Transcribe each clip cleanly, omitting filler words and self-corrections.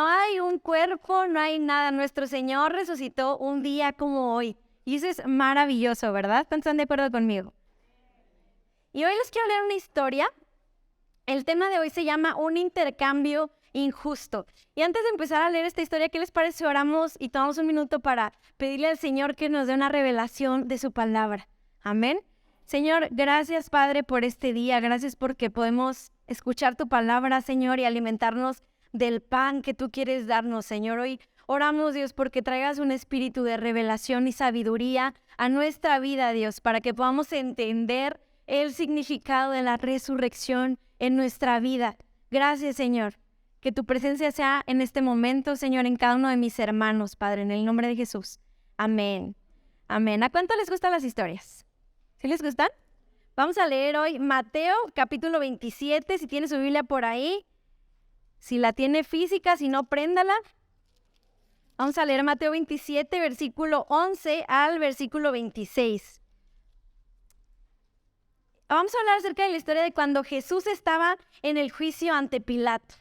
No hay un cuerpo, no hay nada. Nuestro Señor resucitó un día como hoy. Y eso es maravilloso, ¿verdad? ¿Están de acuerdo conmigo? Y hoy les quiero leer una historia. El tema de hoy se llama un intercambio injusto. Y antes de empezar a leer esta historia, ¿qué les parece si oramos y tomamos un minuto para pedirle al Señor que nos dé una revelación de su palabra? Amén. Señor, gracias, Padre, por este día. Gracias porque podemos escuchar tu palabra, Señor, y alimentarnos del pan que tú quieres darnos, Señor. Hoy oramos, Dios, porque traigas un espíritu de revelación y sabiduría a nuestra vida, Dios, para que podamos entender el significado de la resurrección en nuestra vida. Gracias, Señor. Que tu presencia sea en este momento, Señor, en cada uno de mis hermanos, Padre, en el nombre de Jesús. Amén. Amén. ¿A cuánto les gustan las historias? ¿Sí les gustan? Vamos a leer hoy Mateo, capítulo 27, si tiene su Biblia por ahí. Si la tiene física, si no, préndala. Vamos a leer Mateo 27, versículo 11 al versículo 26. Vamos a hablar acerca de la historia de cuando Jesús estaba en el juicio ante Pilato.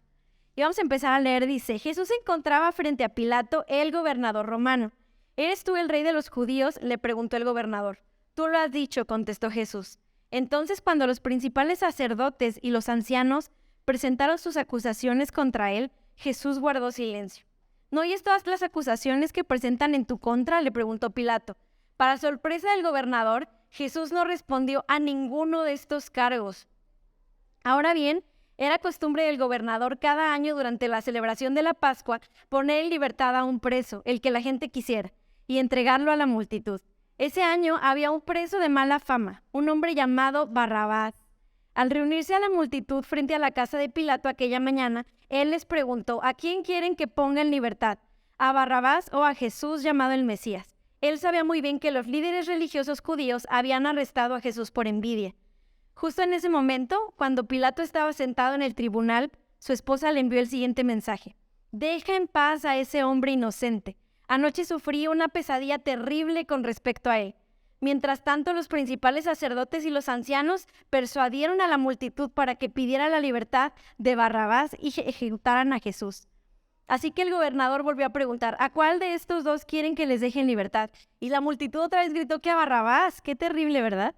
Y vamos a empezar a leer, dice, Jesús se encontraba frente a Pilato, el gobernador romano. ¿Eres tú el rey de los judíos?, le preguntó el gobernador. Tú lo has dicho, contestó Jesús. Entonces, cuando los principales sacerdotes y los ancianos presentaron sus acusaciones contra él, Jesús guardó silencio. ¿No oyes todas las acusaciones que presentan en tu contra?, le preguntó Pilato. Para sorpresa del gobernador, Jesús no respondió a ninguno de estos cargos. Ahora bien, era costumbre del gobernador cada año durante la celebración de la Pascua poner en libertad a un preso, el que la gente quisiera, y entregarlo a la multitud. Ese año había un preso de mala fama, un hombre llamado Barrabás. Al reunirse a la multitud frente a la casa de Pilato aquella mañana, él les preguntó, ¿a quién quieren que ponga en libertad? ¿A Barrabás o a Jesús llamado el Mesías? Él sabía muy bien que los líderes religiosos judíos habían arrestado a Jesús por envidia. Justo en ese momento, cuando Pilato estaba sentado en el tribunal, su esposa le envió el siguiente mensaje. Deja en paz a ese hombre inocente. Anoche sufrí una pesadilla terrible con respecto a él. Mientras tanto, los principales sacerdotes y los ancianos persuadieron a la multitud para que pidiera la libertad de Barrabás y ejecutaran a Jesús. Así que el gobernador volvió a preguntar, ¿a cuál de estos dos quieren que les dejen libertad? Y la multitud otra vez gritó que a Barrabás. Qué terrible, ¿verdad?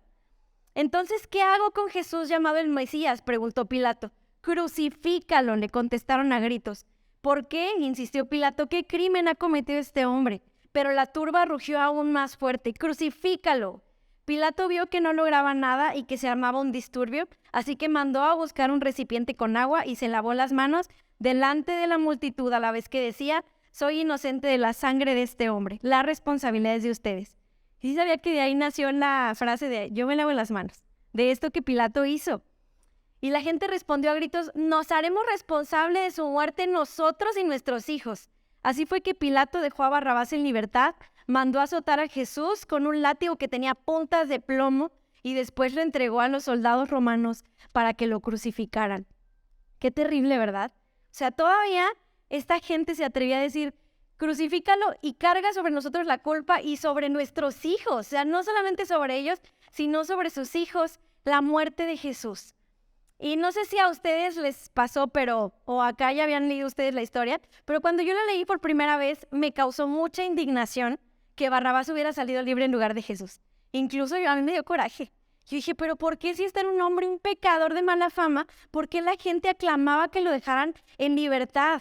Entonces, ¿qué hago con Jesús llamado el Mesías?, preguntó Pilato. Crucifícalo, le contestaron a gritos. ¿Por qué?, insistió Pilato. ¿Qué crimen ha cometido este hombre? Pero la turba rugió aún más fuerte. ¡Crucifícalo! Pilato vio que no lograba nada y que se armaba un disturbio, así que mandó a buscar un recipiente con agua y se lavó las manos delante de la multitud a la vez que decía, soy inocente de la sangre de este hombre, la responsabilidad es de ustedes. Y sí sabía que de ahí nació la frase de yo me lavo las manos, de esto que Pilato hizo. Y la gente respondió a gritos, nos haremos responsables de su muerte nosotros y nuestros hijos. Así fue que Pilato dejó a Barrabás en libertad, mandó a azotar a Jesús con un látigo que tenía puntas de plomo y después lo entregó a los soldados romanos para que lo crucificaran. Qué terrible, ¿verdad? O sea, todavía esta gente se atrevía a decir, crucifícalo y carga sobre nosotros la culpa y sobre nuestros hijos. O sea, no solamente sobre ellos, sino sobre sus hijos, la muerte de Jesús. Y no sé si a ustedes les pasó, o acá ya habían leído ustedes la historia, pero cuando yo la leí por primera vez, me causó mucha indignación que Barrabás hubiera salido libre en lugar de Jesús. Incluso a mí me dio coraje. Yo dije, pero ¿por qué si está en un hombre, un pecador de mala fama, por qué la gente aclamaba que lo dejaran en libertad?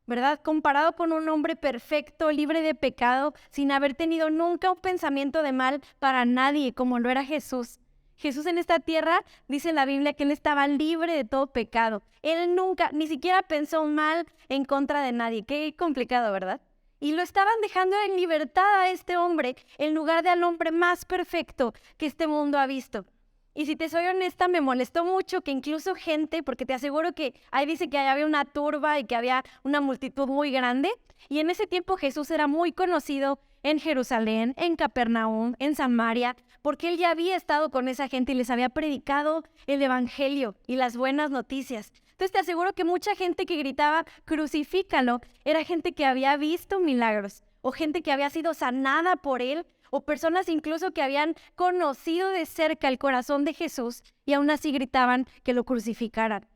¿Verdad? Comparado con un hombre perfecto, libre de pecado, sin haber tenido nunca un pensamiento de mal para nadie, como lo era Jesús. Jesús en esta tierra, dice en la Biblia, que él estaba libre de todo pecado. Él nunca, ni siquiera pensó mal en contra de nadie. Qué complicado, ¿verdad? Y lo estaban dejando en libertad a este hombre, en lugar de al hombre más perfecto que este mundo ha visto. Y si te soy honesta, me molestó mucho que incluso gente, porque te aseguro que ahí dice que había una turba y que había una multitud muy grande, y en ese tiempo Jesús era muy conocido en Jerusalén, en Capernaum, en Samaria, porque él ya había estado con esa gente y les había predicado el evangelio y las buenas noticias. Entonces te aseguro que mucha gente que gritaba, crucifícalo, era gente que había visto milagros, o gente que había sido sanada por él, o personas incluso que habían conocido de cerca el corazón de Jesús y aún así gritaban que lo crucificaran.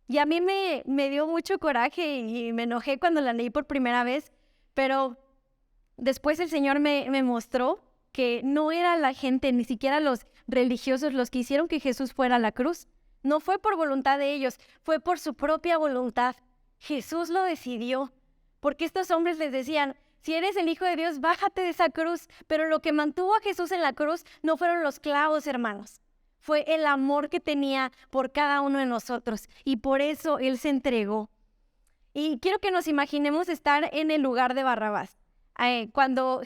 Y a mí me dio mucho coraje y me enojé cuando la leí por primera vez, pero después el Señor me mostró que no era la gente, ni siquiera los religiosos, los que hicieron que Jesús fuera a la cruz. No fue por voluntad de ellos, fue por su propia voluntad. Jesús lo decidió, porque estos hombres les decían, si eres el Hijo de Dios, bájate de esa cruz. Pero lo que mantuvo a Jesús en la cruz no fueron los clavos, hermanos. Fue el amor que tenía por cada uno de nosotros, y por eso Él se entregó. Y quiero que nos imaginemos estar en el lugar de Barrabás. Cuando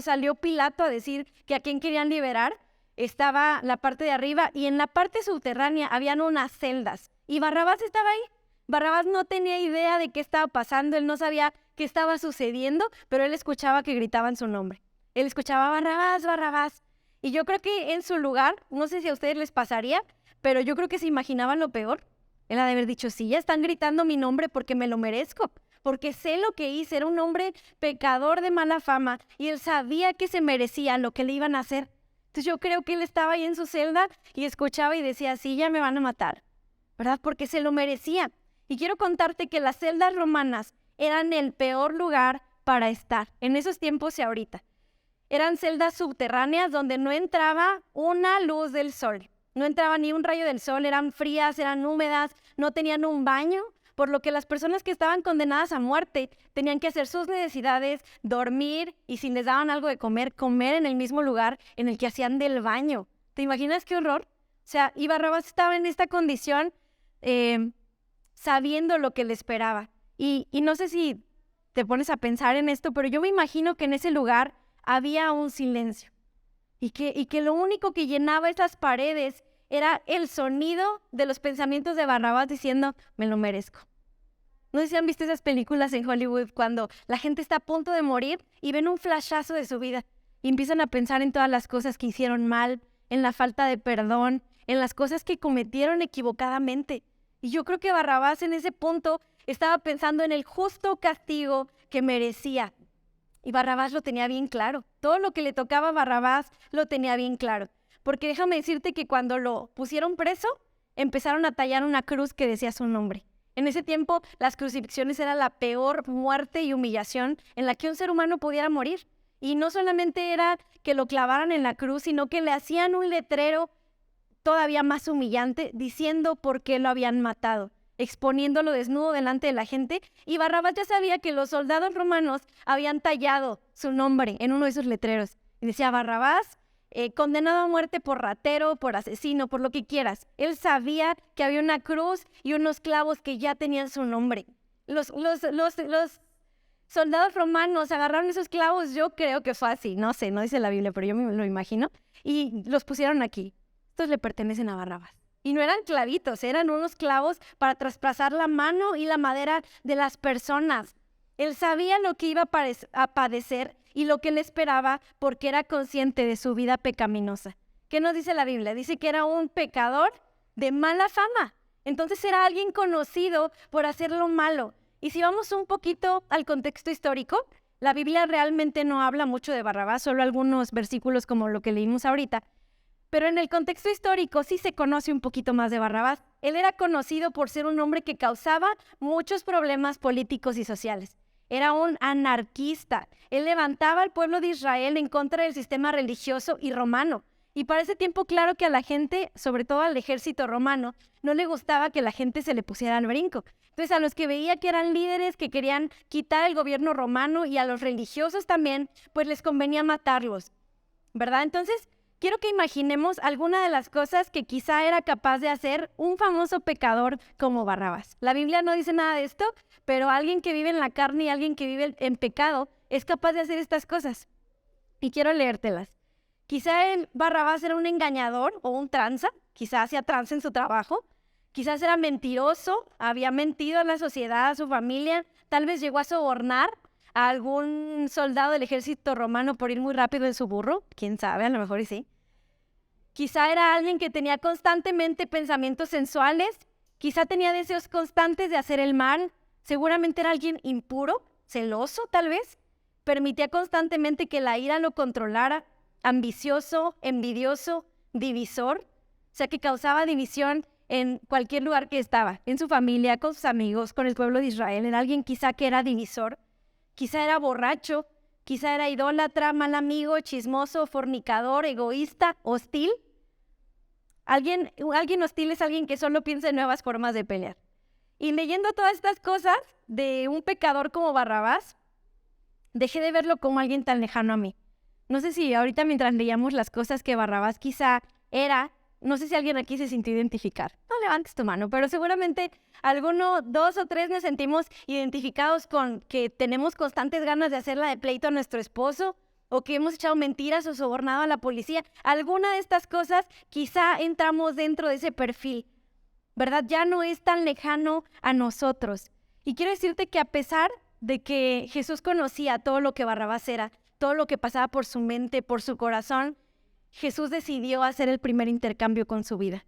salió Pilato a decir que a quién querían liberar, estaba la parte de arriba y en la parte subterránea habían unas celdas. Y Barrabás estaba ahí. Barrabás no tenía idea de qué estaba pasando, él no sabía qué estaba sucediendo, pero él escuchaba que gritaban su nombre. Él escuchaba Barrabás, Barrabás. Y yo creo que en su lugar, no sé si a ustedes les pasaría, pero yo creo que se imaginaban lo peor. Él ha de haber dicho, sí, ya están gritando mi nombre porque me lo merezco, porque sé lo que hice, era un hombre pecador de mala fama y él sabía que se merecía lo que le iban a hacer. Entonces yo creo que él estaba ahí en su celda y escuchaba y decía, sí, ya me van a matar, ¿verdad? Porque se lo merecía. Y quiero contarte que las celdas romanas eran el peor lugar para estar en esos tiempos y ahorita. Eran celdas subterráneas donde no entraba una luz del sol. No entraba ni un rayo del sol, eran frías, eran húmedas, no tenían un baño, por lo que las personas que estaban condenadas a muerte tenían que hacer sus necesidades, dormir y si les daban algo de comer, comer en el mismo lugar en el que hacían del baño. ¿Te imaginas qué horror? O sea, y Barrabás estaba en esta condición sabiendo lo que le esperaba. Y no sé si te pones a pensar en esto, pero yo me imagino que en ese lugar había un silencio. Y que lo único que llenaba esas paredes era el sonido de los pensamientos de Barrabás diciendo, me lo merezco. No sé si han visto esas películas en Hollywood cuando la gente está a punto de morir y ven un flashazo de su vida y empiezan a pensar en todas las cosas que hicieron mal, en la falta de perdón, en las cosas que cometieron equivocadamente. Y yo creo que Barrabás en ese punto estaba pensando en el justo castigo que merecía. Y Barrabás lo tenía bien claro. Todo lo que le tocaba a Barrabás lo tenía bien claro. Porque déjame decirte que cuando lo pusieron preso, empezaron a tallar una cruz que decía su nombre. En ese tiempo, las crucifixiones era la peor muerte y humillación en la que un ser humano pudiera morir. Y no solamente era que lo clavaran en la cruz, sino que le hacían un letrero todavía más humillante diciendo por qué lo habían matado, exponiéndolo desnudo delante de la gente, y Barrabás ya sabía que los soldados romanos habían tallado su nombre en uno de esos letreros. Y decía Barrabás, condenado a muerte por ratero, por asesino, por lo que quieras. Él sabía que había una cruz y unos clavos que ya tenían su nombre. Los soldados romanos agarraron esos clavos, yo creo que fue así, no sé, no dice la Biblia, pero yo me lo imagino, y los pusieron aquí. Estos le pertenecen a Barrabás. Y no eran clavitos, eran unos clavos para traspasar la mano y la madera de las personas. Él sabía lo que iba a padecer y lo que le esperaba porque era consciente de su vida pecaminosa. ¿Qué nos dice la Biblia? Dice que era un pecador de mala fama. Entonces era alguien conocido por hacer lo malo. Y si vamos un poquito al contexto histórico, la Biblia realmente no habla mucho de Barrabás, solo algunos versículos como lo que leímos ahorita. Pero en el contexto histórico sí se conoce un poquito más de Barrabás. Él era conocido por ser un hombre que causaba muchos problemas políticos y sociales. Era un anarquista. Él levantaba al pueblo de Israel en contra del sistema religioso y romano. Y para ese tiempo, claro que a la gente, sobre todo al ejército romano, no le gustaba que la gente se le pusiera al brinco. Entonces, a los que veía que eran líderes que querían quitar el gobierno romano y a los religiosos también, pues les convenía matarlos, ¿verdad? Entonces, quiero que imaginemos alguna de las cosas que quizá era capaz de hacer un famoso pecador como Barrabás. La Biblia no dice nada de esto, pero alguien que vive en la carne y alguien que vive en pecado es capaz de hacer estas cosas. Y quiero leértelas. Quizá Barrabás era un engañador o un tranza, quizá hacía tranza en su trabajo, quizás era mentiroso, había mentido a la sociedad, a su familia, tal vez llegó a sobornar a algún soldado del ejército romano por ir muy rápido en su burro, quién sabe, a lo mejor y sí. Quizá era alguien que tenía constantemente pensamientos sensuales, quizá tenía deseos constantes de hacer el mal, seguramente era alguien impuro, celoso tal vez, permitía constantemente que la ira lo controlara, ambicioso, envidioso, divisor, o sea que causaba división en cualquier lugar que estaba, en su familia, con sus amigos, con el pueblo de Israel. Era alguien quizá que era divisor, quizá era borracho, quizá era idólatra, mal amigo, chismoso, fornicador, egoísta, hostil. Alguien hostil es alguien que solo piensa en nuevas formas de pelear. Y leyendo todas estas cosas de un pecador como Barrabás, dejé de verlo como alguien tan lejano a mí. No sé si ahorita mientras leíamos las cosas que Barrabás quizá era, no sé si alguien aquí se sintió identificar. No levantes tu mano, pero seguramente alguno, 2 o 3 nos sentimos identificados con que tenemos constantes ganas de hacerla de pleito a nuestro esposo, o que hemos echado mentiras o sobornado a la policía. Alguna de estas cosas quizá entramos dentro de ese perfil, ¿verdad? Ya no es tan lejano a nosotros. Y quiero decirte que a pesar de que Jesús conocía todo lo que Barrabás era, todo lo que pasaba por su mente, por su corazón, Jesús decidió hacer el primer intercambio con su vida.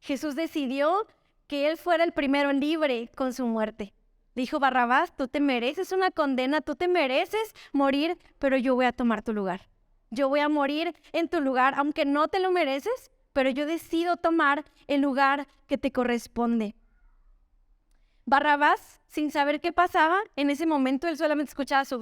Jesús decidió que él fuera el primero libre con su muerte. Dijo: Barrabás, tú te mereces una condena, tú te mereces morir, pero yo voy a tomar tu lugar. Yo voy a morir en tu lugar, aunque no te lo mereces, pero yo decido tomar el lugar que te corresponde. Barrabás, sin saber qué pasaba, en ese momento él solamente escuchaba su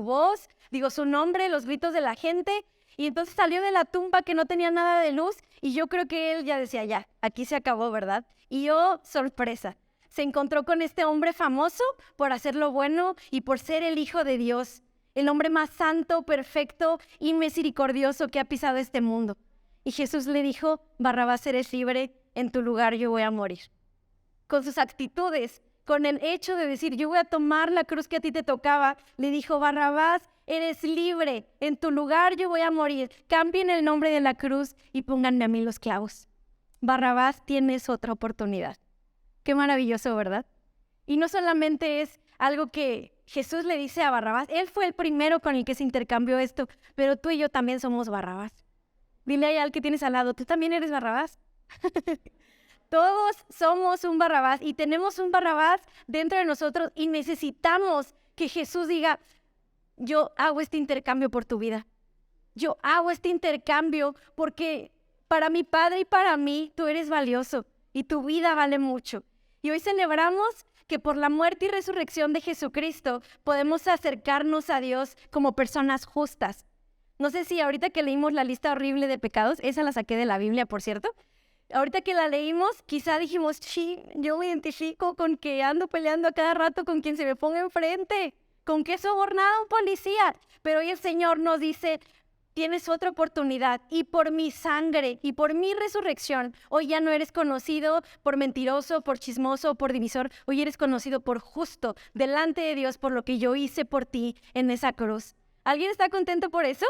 voz, su nombre, los gritos de la gente, y entonces salió de la tumba que no tenía nada de luz, y yo creo que él ya decía: ya, aquí se acabó, ¿verdad? Y sorpresa, se encontró con este hombre famoso por hacer lo bueno y por ser el Hijo de Dios, el hombre más santo, perfecto y misericordioso que ha pisado este mundo. Y Jesús le dijo: Barrabás, eres libre, en tu lugar yo voy a morir. Con sus actitudes, con el hecho de decir: yo voy a tomar la cruz que a ti te tocaba, le dijo: Barrabás, eres libre, en tu lugar yo voy a morir. Cambien el nombre de la cruz y pónganme a mí los clavos. Barrabás, tienes otra oportunidad. Qué maravilloso, ¿verdad? Y no solamente es algo que Jesús le dice a Barrabás, él fue el primero con el que se intercambió esto, pero tú y yo también somos Barrabás. Dile ahí al que tienes al lado: tú también eres Barrabás. Todos somos un Barrabás y tenemos un Barrabás dentro de nosotros, y necesitamos que Jesús diga: yo hago este intercambio por tu vida. Yo hago este intercambio porque para mi Padre y para mí tú eres valioso y tu vida vale mucho. Y hoy celebramos que por la muerte y resurrección de Jesucristo podemos acercarnos a Dios como personas justas. No sé si ahorita que leímos la lista horrible de pecados, esa la saqué de la Biblia, por cierto. Ahorita que la leímos, quizá dijimos: sí, yo me identifico con que ando peleando a cada rato con quien se me ponga enfrente, con que he sobornado a un policía. Pero hoy el Señor nos dice: tienes otra oportunidad, y por mi sangre y por mi resurrección, hoy ya no eres conocido por mentiroso, por chismoso, por divisor. Hoy eres conocido por justo delante de Dios, por lo que yo hice por ti en esa cruz. ¿Alguien está contento por eso?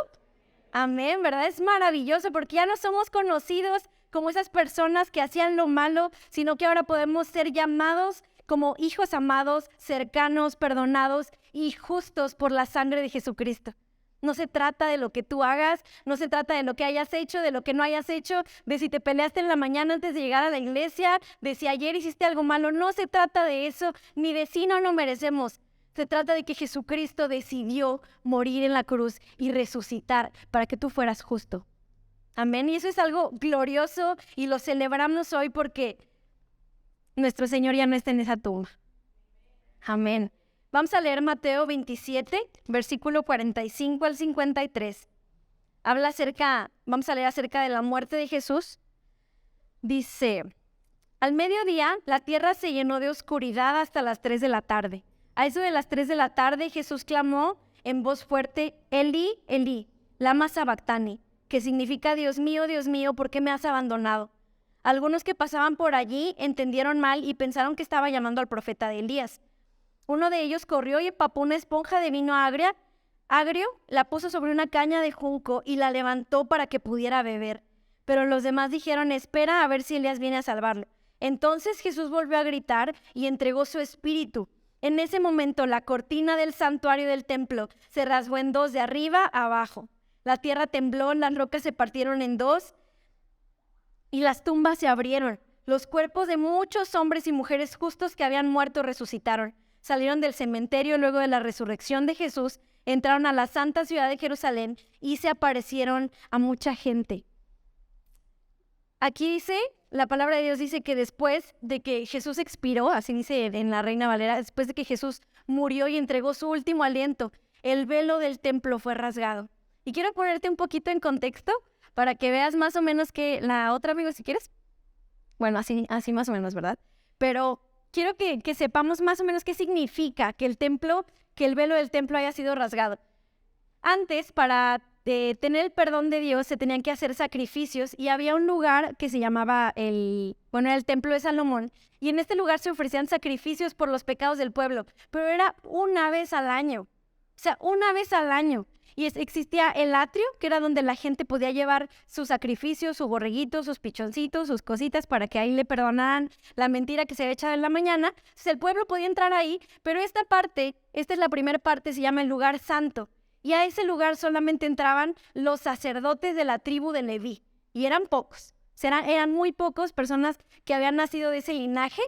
Amén, ¿verdad? Es maravilloso porque ya no somos conocidos como esas personas que hacían lo malo, sino que ahora podemos ser llamados como hijos amados, cercanos, perdonados y justos por la sangre de Jesucristo. No se trata de lo que tú hagas, no se trata de lo que hayas hecho, de lo que no hayas hecho, de si te peleaste en la mañana antes de llegar a la iglesia, de si ayer hiciste algo malo. No se trata de eso, ni de si no lo merecemos. Se trata de que Jesucristo decidió morir en la cruz y resucitar para que tú fueras justo. Amén. Y eso es algo glorioso y lo celebramos hoy porque nuestro Señor ya no está en esa tumba. Amén. Vamos a leer Mateo 27, versículo 45 al 53. Vamos a leer acerca de la muerte de Jesús. Dice: al mediodía la tierra se llenó de oscuridad hasta las 3 de la tarde. A eso de las 3 de la tarde Jesús clamó en voz fuerte: Elí, Elí, lama sabactani, que significa: Dios mío, ¿por qué me has abandonado? Algunos que pasaban por allí entendieron mal y pensaron que estaba llamando al profeta de Elías. Uno de ellos corrió y empapó una esponja de vino agrio, la puso sobre una caña de junco y la levantó para que pudiera beber. Pero los demás dijeron: espera a ver si Elías viene a salvarlo. Entonces Jesús volvió a gritar y entregó su espíritu. En ese momento la cortina del santuario del templo se rasgó en dos de arriba a abajo. La tierra tembló, las rocas se partieron en dos y las tumbas se abrieron. Los cuerpos de muchos hombres y mujeres justos que habían muerto resucitaron. Salieron del cementerio luego de la resurrección de Jesús, entraron a la santa ciudad de Jerusalén y se aparecieron a mucha gente. Aquí dice, la palabra de Dios dice que después de que Jesús expiró, así dice en la Reina Valera, después de que Jesús murió y entregó su último aliento, el velo del templo fue rasgado. Y quiero ponerte un poquito en contexto para que veas más o menos que la otra, amigo, si quieres. Bueno, así más o menos, ¿verdad? Pero quiero que sepamos más o menos qué significa que el velo del templo haya sido rasgado. Antes, para tener el perdón de Dios, se tenían que hacer sacrificios y había un lugar que se llamaba era el Templo de Salomón, y en este lugar se ofrecían sacrificios por los pecados del pueblo, pero era una vez al año, o sea, una vez al año. Y existía el atrio, que era donde la gente podía llevar sus sacrificios, su borreguito, sus pichoncitos, sus cositas, para que ahí le perdonaran la mentira que se había echado en la mañana. Entonces el pueblo podía entrar ahí, pero esta es la primera parte, se llama el lugar santo. Y a ese lugar solamente entraban los sacerdotes de la tribu de Leví. Y eran pocos, eran muy pocos personas que habían nacido de ese linaje.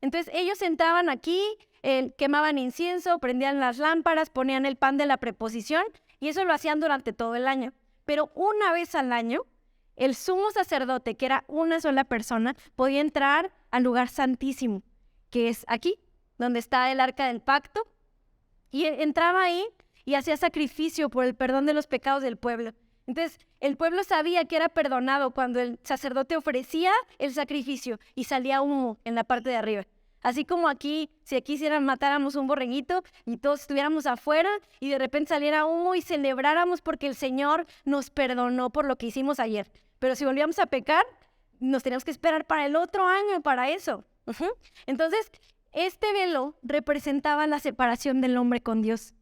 Entonces ellos entraban aquí, quemaban incienso, prendían las lámparas, ponían el pan de la preposición, y eso lo hacían durante todo el año. Pero una vez al año, el sumo sacerdote, que era una sola persona, podía entrar al lugar santísimo, que es aquí, donde está el arca del pacto, y entraba ahí y hacía sacrificio por el perdón de los pecados del pueblo. Entonces, el pueblo sabía que era perdonado cuando el sacerdote ofrecía el sacrificio y salía humo en la parte de arriba. Así como aquí, si aquí matáramos un borreguito y todos estuviéramos afuera y de repente saliera humo y celebráramos porque el Señor nos perdonó por lo que hicimos ayer. Pero si volvíamos a pecar, nos teníamos que esperar para el otro año para eso. Entonces, este velo representaba la separación del hombre con Dios,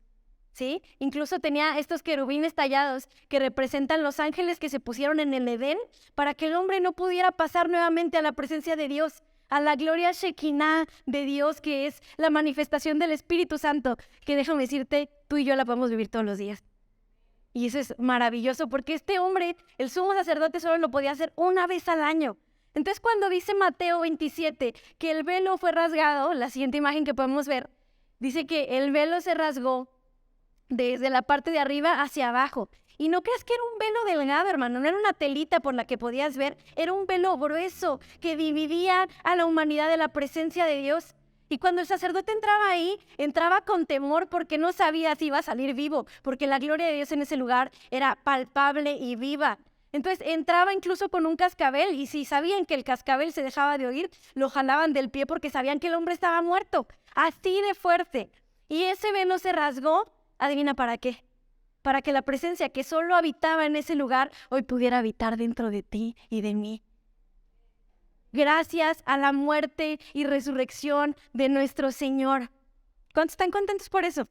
¿sí? Incluso tenía estos querubines tallados que representan los ángeles que se pusieron en el Edén para que el hombre no pudiera pasar nuevamente a la presencia de Dios, a la gloria Shekinah de Dios, que es la manifestación del Espíritu Santo, que déjame decirte, tú y yo la podemos vivir todos los días. Y eso es maravilloso, porque este hombre, el sumo sacerdote, solo lo podía hacer una vez al año. Entonces, cuando dice Mateo 27 que el velo fue rasgado, la siguiente imagen que podemos ver, dice que el velo se rasgó desde la parte de arriba hacia abajo. Y no creas que era un velo delgado, hermano, no era una telita por la que podías ver, era un velo grueso que dividía a la humanidad de la presencia de Dios. Y cuando el sacerdote entraba ahí, entraba con temor porque no sabía si iba a salir vivo, porque la gloria de Dios en ese lugar era palpable y viva. Entonces entraba incluso con un cascabel, y si sabían que el cascabel se dejaba de oír, lo jalaban del pie porque sabían que el hombre estaba muerto, así de fuerte. Y ese velo se rasgó, adivina para qué. Para que la presencia que solo habitaba en ese lugar hoy pudiera habitar dentro de ti y de mí. Gracias a la muerte y resurrección de nuestro Señor. ¿Cuántos están contentos por eso?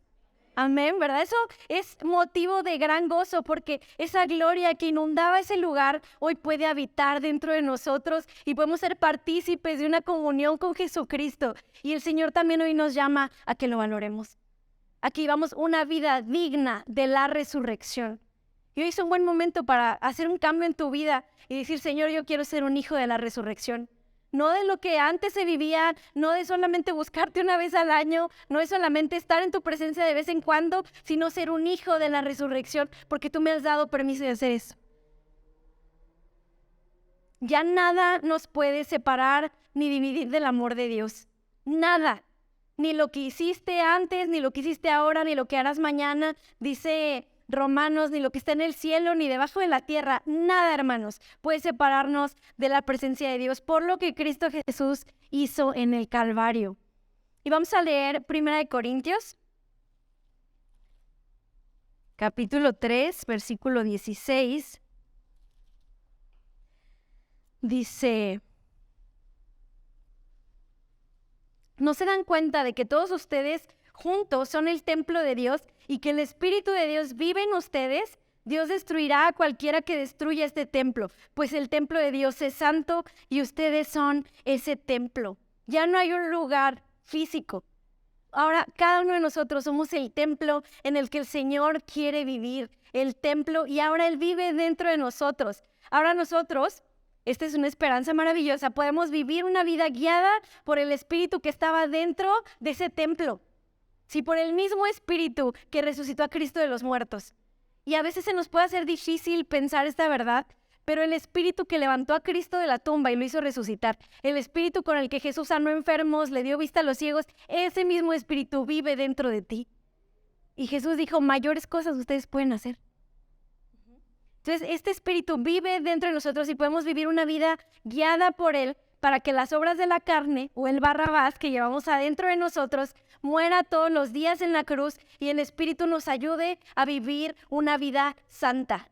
Amén, ¿verdad? Eso es motivo de gran gozo, porque esa gloria que inundaba ese lugar hoy puede habitar dentro de nosotros y podemos ser partícipes de una comunión con Jesucristo. Y el Señor también hoy nos llama a que lo valoremos. Aquí vamos una vida digna de la resurrección. Y hoy es un buen momento para hacer un cambio en tu vida y decir, Señor, yo quiero ser un hijo de la resurrección. No de lo que antes se vivía, no de solamente buscarte una vez al año, no de solamente estar en tu presencia de vez en cuando, sino ser un hijo de la resurrección, porque tú me has dado permiso de hacer eso. Ya nada nos puede separar ni dividir del amor de Dios. Nada. Ni lo que hiciste antes, ni lo que hiciste ahora, ni lo que harás mañana, dice Romanos, ni lo que está en el cielo, ni debajo de la tierra. Nada, hermanos, puede separarnos de la presencia de Dios por lo que Cristo Jesús hizo en el Calvario. Y vamos a leer 1 Corintios, capítulo 3, versículo 16. Dice: ¿no se dan cuenta de que todos ustedes juntos son el templo de Dios y que el Espíritu de Dios vive en ustedes? Dios destruirá a cualquiera que destruya este templo, pues el templo de Dios es santo y ustedes son ese templo. Ya no hay un lugar físico. Ahora cada uno de nosotros somos el templo en el que el Señor quiere vivir, el templo, y ahora Él vive dentro de nosotros. Ahora nosotros, esta es una esperanza maravillosa, podemos vivir una vida guiada por el Espíritu que estaba dentro de ese templo. Sí, por el mismo Espíritu que resucitó a Cristo de los muertos. Y a veces se nos puede hacer difícil pensar esta verdad, pero el espíritu que levantó a Cristo de la tumba y lo hizo resucitar, el espíritu con el que Jesús sanó enfermos, le dio vista a los ciegos, ese mismo espíritu vive dentro de ti. Y Jesús dijo, mayores cosas ustedes pueden hacer. Entonces, este espíritu vive dentro de nosotros y podemos vivir una vida guiada por él para que las obras de la carne o el Barrabás que llevamos adentro de nosotros muera todos los días en la cruz y el espíritu nos ayude a vivir una vida santa.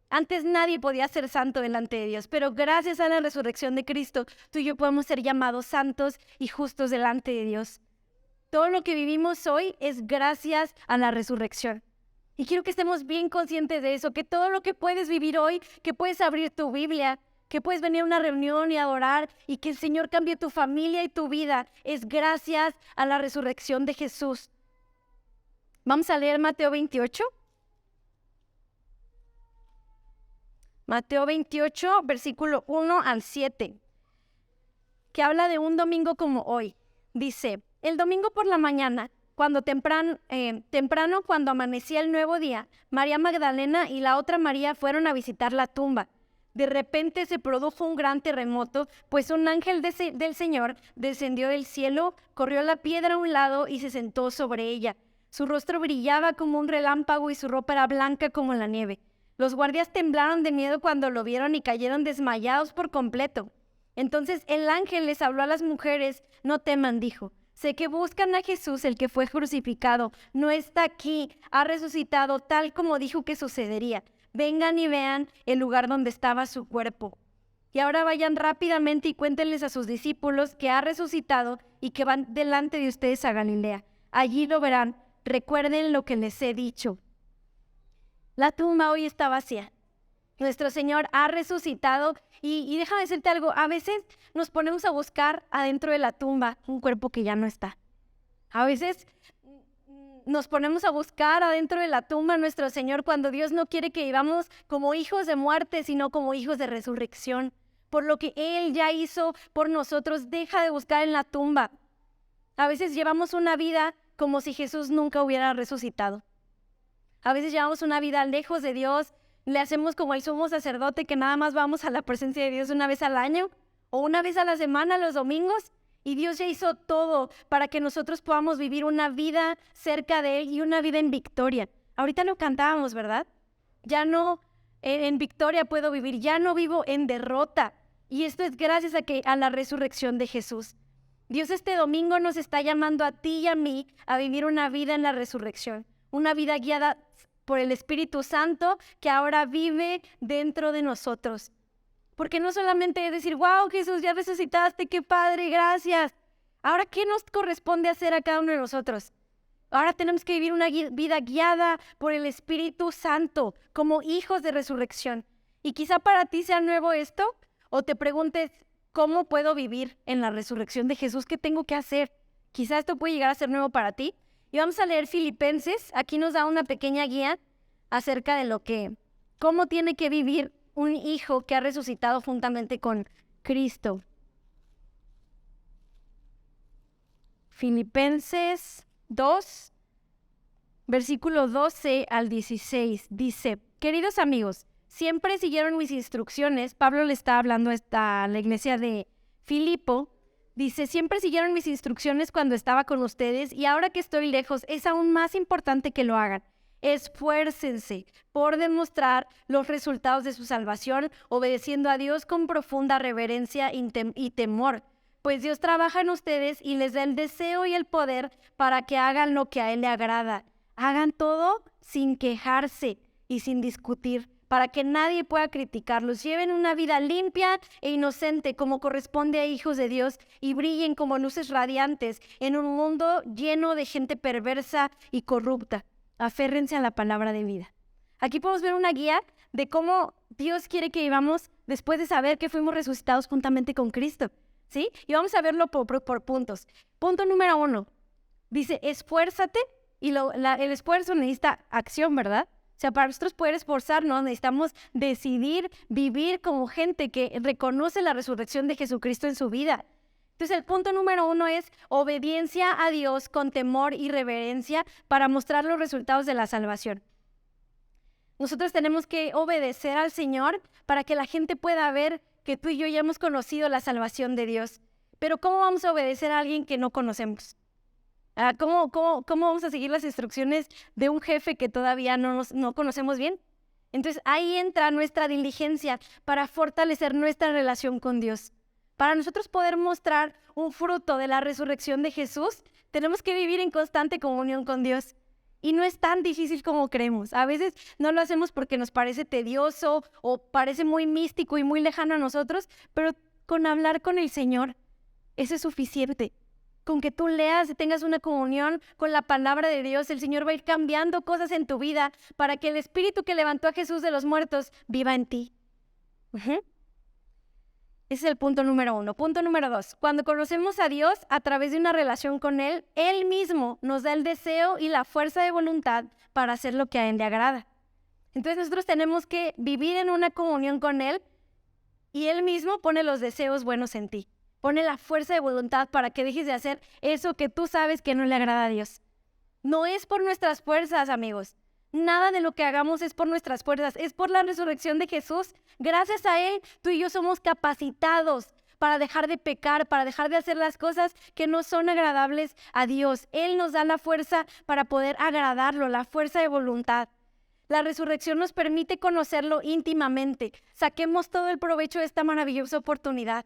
Antes nadie podía ser santo delante de Dios, pero gracias a la resurrección de Cristo, tú y yo podemos ser llamados santos y justos delante de Dios. Todo lo que vivimos hoy es gracias a la resurrección. Y quiero que estemos bien conscientes de eso, que todo lo que puedes vivir hoy, que puedes abrir tu Biblia, que puedes venir a una reunión y adorar y que el Señor cambie tu familia y tu vida, es gracias a la resurrección de Jesús. Vamos a leer Mateo 28. Mateo 28, versículo 1 al 7, que habla de un domingo como hoy. Dice, el domingo por la mañana, cuando temprano, cuando amanecía el nuevo día, María Magdalena y la otra María fueron a visitar la tumba. De repente se produjo un gran terremoto, pues un ángel del Señor descendió del cielo, corrió la piedra a un lado y se sentó sobre ella. Su rostro brillaba como un relámpago y su ropa era blanca como la nieve. Los guardias temblaron de miedo cuando lo vieron y cayeron desmayados por completo. Entonces el ángel les habló a las mujeres, no teman, dijo. Sé que buscan a Jesús, el que fue crucificado. No está aquí, ha resucitado tal como dijo que sucedería. Vengan y vean el lugar donde estaba su cuerpo. Y ahora vayan rápidamente y cuéntenles a sus discípulos que ha resucitado y que van delante de ustedes a Galilea. Allí lo verán. Recuerden lo que les he dicho. La tumba hoy está vacía. Nuestro Señor ha resucitado y déjame decirte algo, a veces nos ponemos a buscar adentro de la tumba un cuerpo que ya no está. A veces nos ponemos a buscar adentro de la tumba a nuestro Señor cuando Dios no quiere que vivamos como hijos de muerte, sino como hijos de resurrección. Por lo que Él ya hizo por nosotros, deja de buscar en la tumba. A veces llevamos una vida como si Jesús nunca hubiera resucitado. A veces llevamos una vida lejos de Dios, le hacemos como el sumo sacerdote que nada más vamos a la presencia de Dios una vez al año o una vez a la semana, los domingos, y Dios ya hizo todo para que nosotros podamos vivir una vida cerca de Él y una vida en victoria. Ahorita lo cantábamos, ¿verdad? Ya no en victoria puedo vivir, ya no vivo en derrota. Y esto es gracias a la resurrección de Jesús. Dios este domingo nos está llamando a ti y a mí a vivir una vida en la resurrección. Una vida guiada por el Espíritu Santo que ahora vive dentro de nosotros. Porque no solamente es decir, wow, Jesús, ya resucitaste, qué padre, gracias. Ahora, ¿qué nos corresponde hacer a cada uno de nosotros? Ahora tenemos que vivir una vida guiada por el Espíritu Santo, como hijos de resurrección. Y quizá para ti sea nuevo esto, o te preguntes, ¿cómo puedo vivir en la resurrección de Jesús? ¿Qué tengo que hacer? Quizá esto puede llegar a ser nuevo para ti. Y vamos a leer Filipenses. Aquí nos da una pequeña guía acerca de cómo tiene que vivir un hijo que ha resucitado juntamente con Cristo. Filipenses 2, versículo 12 al 16, dice, queridos amigos, siempre siguieron mis instrucciones. Pablo le está hablando a la iglesia de Filipo. Dice, siempre siguieron mis instrucciones cuando estaba con ustedes y ahora que estoy lejos es aún más importante que lo hagan. Esfuércense por demostrar los resultados de su salvación, obedeciendo a Dios con profunda reverencia y temor, pues Dios trabaja en ustedes y les da el deseo y el poder para que hagan lo que a Él le agrada. Hagan todo sin quejarse y sin discutir, para que nadie pueda criticarlos. Lleven una vida limpia e inocente como corresponde a hijos de Dios y brillen como luces radiantes en un mundo lleno de gente perversa y corrupta. Aférrense a la palabra de vida. Aquí podemos ver una guía de cómo Dios quiere que vivamos después de saber que fuimos resucitados juntamente con Cristo, ¿sí? Y vamos a verlo por puntos. Punto número 1, dice, esfuérzate, y el esfuerzo necesita acción, ¿verdad? O sea, para nosotros poder esforzarnos necesitamos decidir vivir como gente que reconoce la resurrección de Jesucristo en su vida. Entonces el punto número 1 es obediencia a Dios con temor y reverencia para mostrar los resultados de la salvación. Nosotros tenemos que obedecer al Señor para que la gente pueda ver que tú y yo ya hemos conocido la salvación de Dios. Pero ¿cómo vamos a obedecer a alguien que no conocemos? ¿Cómo vamos a seguir las instrucciones de un jefe que todavía no conocemos bien? Entonces ahí entra nuestra diligencia para fortalecer nuestra relación con Dios. Para nosotros poder mostrar un fruto de la resurrección de Jesús, tenemos que vivir en constante comunión con Dios. Y no es tan difícil como creemos. A veces no lo hacemos porque nos parece tedioso o parece muy místico y muy lejano a nosotros, pero con hablar con el Señor, eso es suficiente. Con que tú leas y tengas una comunión con la palabra de Dios, el Señor va a ir cambiando cosas en tu vida para que el Espíritu que levantó a Jesús de los muertos viva en ti. Ese es el punto número 1. Punto número 2. Cuando conocemos a Dios a través de una relación con Él, Él mismo nos da el deseo y la fuerza de voluntad para hacer lo que a Él le agrada. Entonces nosotros tenemos que vivir en una comunión con Él y Él mismo pone los deseos buenos en ti. Pone la fuerza de voluntad para que dejes de hacer eso que tú sabes que no le agrada a Dios. No es por nuestras fuerzas, amigos. Nada de lo que hagamos es por nuestras fuerzas. Es por la resurrección de Jesús. Gracias a Él, tú y yo somos capacitados para dejar de pecar, para dejar de hacer las cosas que no son agradables a Dios. Él nos da la fuerza para poder agradarlo, la fuerza de voluntad. La resurrección nos permite conocerlo íntimamente. Saquemos todo el provecho de esta maravillosa oportunidad.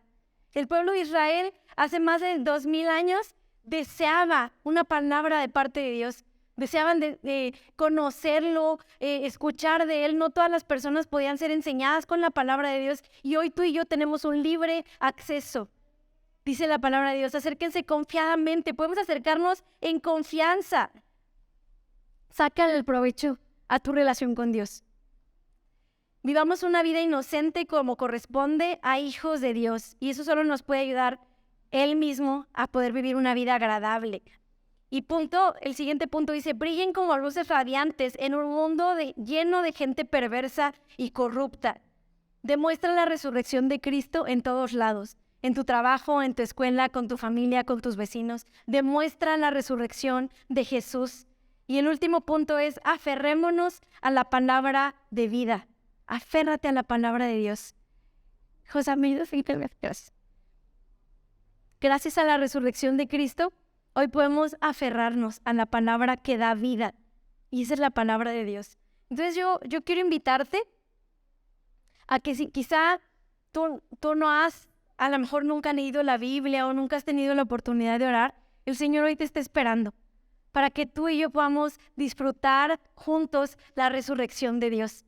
El pueblo de Israel hace más de 2000 años deseaba una palabra de parte de Dios. Deseaban de conocerlo, escuchar de Él. No todas las personas podían ser enseñadas con la palabra de Dios. Y hoy tú y yo tenemos un libre acceso. Dice la palabra de Dios, acérquense confiadamente. Podemos acercarnos en confianza. Sácale el provecho a tu relación con Dios. Vivamos una vida inocente como corresponde a hijos de Dios. Y eso solo nos puede ayudar Él mismo a poder vivir una vida agradable. Y el siguiente punto dice, brillen como luces radiantes en un mundo lleno de gente perversa y corrupta. Demuestra la resurrección de Cristo en todos lados. En tu trabajo, en tu escuela, con tu familia, con tus vecinos. Demuestra la resurrección de Jesús. Y el último punto es, aferrémonos a la palabra de vida. Aférrate a la palabra de Dios. José, gracias a la resurrección de Cristo, hoy podemos aferrarnos a la palabra que da vida. Y esa es la palabra de Dios. Entonces yo quiero invitarte a que si quizá tú no has, a lo mejor nunca leído la Biblia o nunca has tenido la oportunidad de orar, el Señor hoy te está esperando para que tú y yo podamos disfrutar juntos la resurrección de Dios.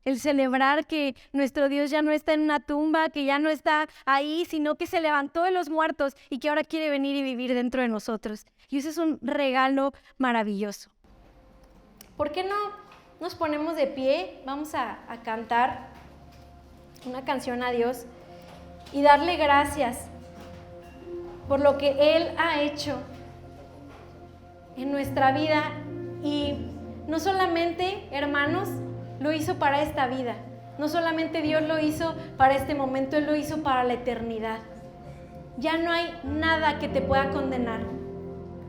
El celebrar que nuestro Dios ya no está en una tumba, que ya no está ahí, sino que se levantó de los muertos y que ahora quiere venir y vivir dentro de nosotros. Y ese es un regalo maravilloso. ¿Por qué no nos ponemos de pie? Vamos a cantar una canción a Dios y darle gracias por lo que Él ha hecho en nuestra vida. Y no solamente, hermanos, lo hizo para esta vida. No solamente Dios lo hizo para este momento, Él lo hizo para la eternidad. Ya no hay nada que te pueda condenar.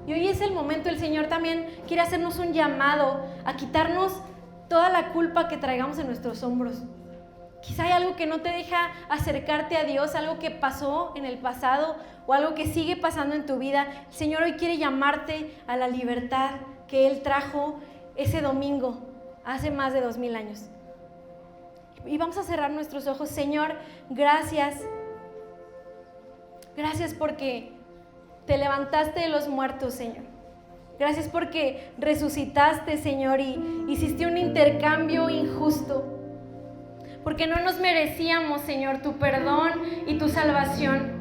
Y hoy es el momento, el Señor también quiere hacernos un llamado a quitarnos toda la culpa que traigamos en nuestros hombros. Quizá hay algo que no te deja acercarte a Dios, algo que pasó en el pasado o algo que sigue pasando en tu vida. El Señor hoy quiere llamarte a la libertad que Él trajo ese domingo hace más de 2000 años. Y vamos a cerrar nuestros ojos. Señor, gracias. Gracias porque te levantaste de los muertos, Señor. Gracias porque resucitaste, Señor, y hiciste un intercambio injusto. Porque no nos merecíamos, Señor, tu perdón y tu salvación.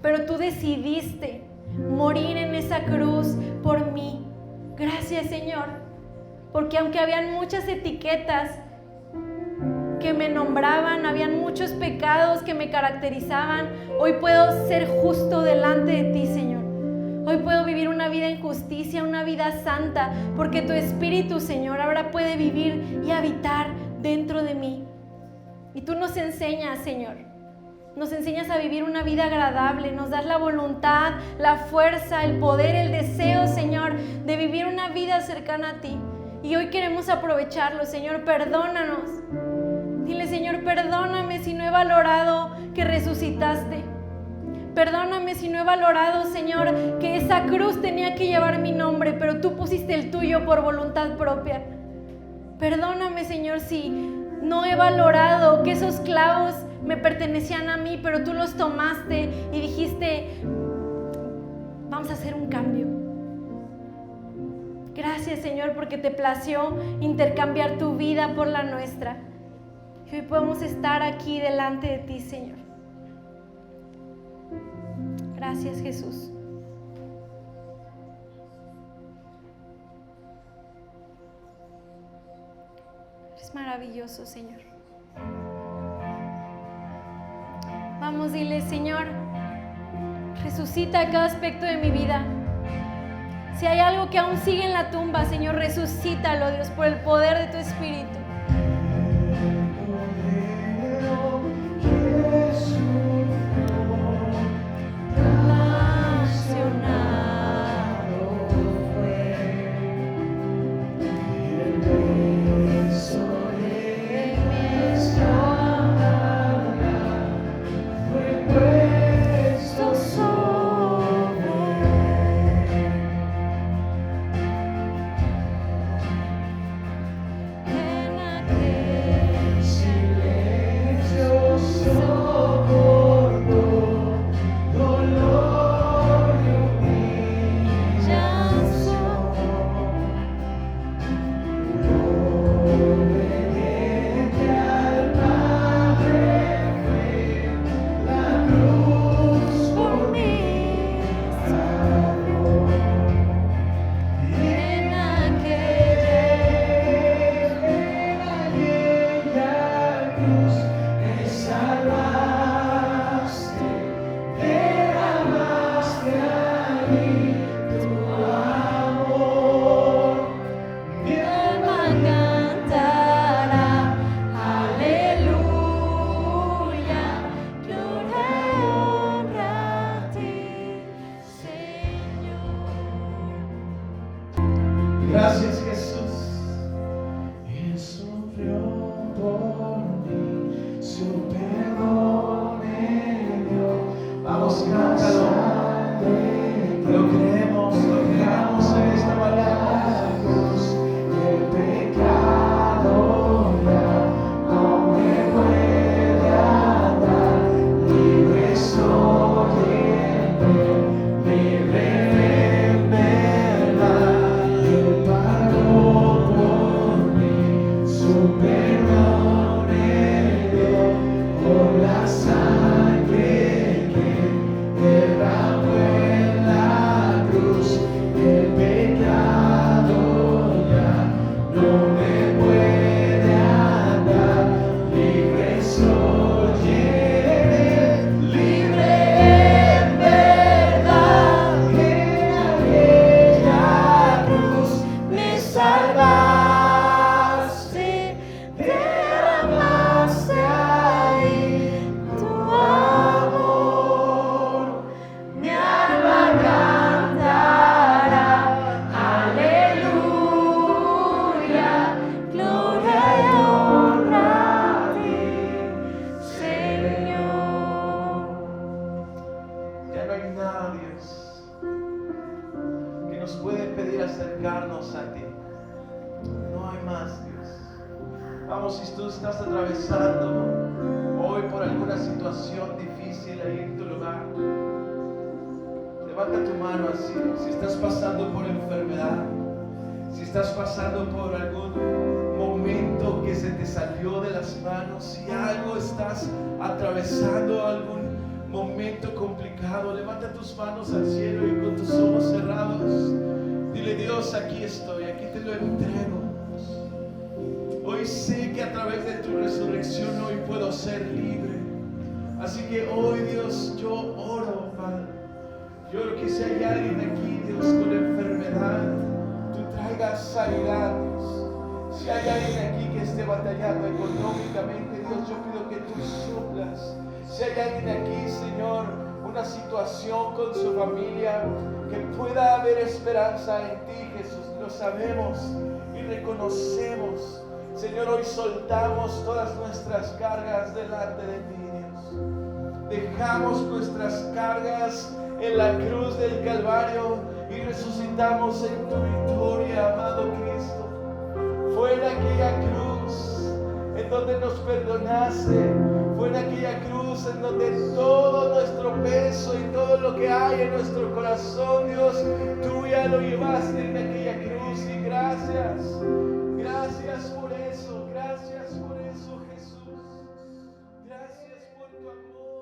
Pero tú decidiste morir en esa cruz por mí. Gracias, Señor. Porque aunque habían muchas etiquetas que me nombraban, habían muchos pecados que me caracterizaban, hoy puedo ser justo delante de ti, Señor. Hoy puedo vivir una vida en justicia, una vida santa, porque tu Espíritu, Señor, ahora puede vivir y habitar dentro de mí. Y tú nos enseñas, Señor. Nos enseñas a vivir una vida agradable, nos das la voluntad, la fuerza, el poder, el deseo, Señor, de vivir una vida cercana a ti. Y hoy queremos aprovecharlo. Señor, perdónanos. Dile, Señor, perdóname si no he valorado que resucitaste. Perdóname si no he valorado, Señor, que esa cruz tenía que llevar mi nombre, pero tú pusiste el tuyo por voluntad propia. Perdóname, Señor, si no he valorado que esos clavos me pertenecían a mí, pero tú los tomaste y dijiste, vamos a hacer un cambio. Gracias, Señor, porque te plació intercambiar tu vida por la nuestra. Y hoy podemos estar aquí delante de ti, Señor. Gracias, Jesús. Eres maravilloso, Señor. Vamos, dile, Señor, resucita cada aspecto de mi vida. Si hay algo que aún sigue en la tumba, Señor, resucítalo, Dios, por el poder de tu Espíritu. Gracias, Jesús. Él sufrió por mí, su perdón me dio. Vamos, cántalo. Lo creemos en esta mañana. El pecado ya no me puede andar. Libre soy en él, libre en verdad. Su perdón me dio por la sangre que derramó en la cruz. El pecado ya no me puede andar. Libre soy en él, libre en verdad. En aquella cruz me salvaste. Acercarnos a ti. No hay más, Dios. Vamos, si tú estás atravesando hoy por alguna situación difícil ahí en tu lugar, levanta tu mano así. Si estás pasando por enfermedad, si estás pasando por algún momento que se te salió de las manos, si algo estás atravesando, algún momento complicado, levanta tus manos al cielo y con tus ojos cerrados dile: Dios, aquí estoy, aquí te lo entrego. Hoy sé que a través de tu resurrección hoy puedo ser libre. Así que hoy, Dios, yo oro, Padre. Yo oro que si hay alguien aquí, Dios, con enfermedad, tú traigas sanidad, Dios. Si hay alguien aquí que esté batallando económicamente, Dios, yo pido que tú suplas. Si hay alguien aquí, Señor, una situación con su familia, que pueda haber esperanza en ti, Jesús. Lo sabemos y reconocemos, Señor, hoy soltamos todas nuestras cargas delante de ti, Dios. Dejamos nuestras cargas en la cruz del Calvario y resucitamos en tu victoria, amado Cristo. Fue en aquella cruz en donde nos perdonaste, fue en aquella cruz en donde todo nuestro peso y todo lo que hay en nuestro corazón, Dios, tú ya lo llevaste en aquella cruz. Y gracias, gracias por eso, Jesús. Gracias por tu amor.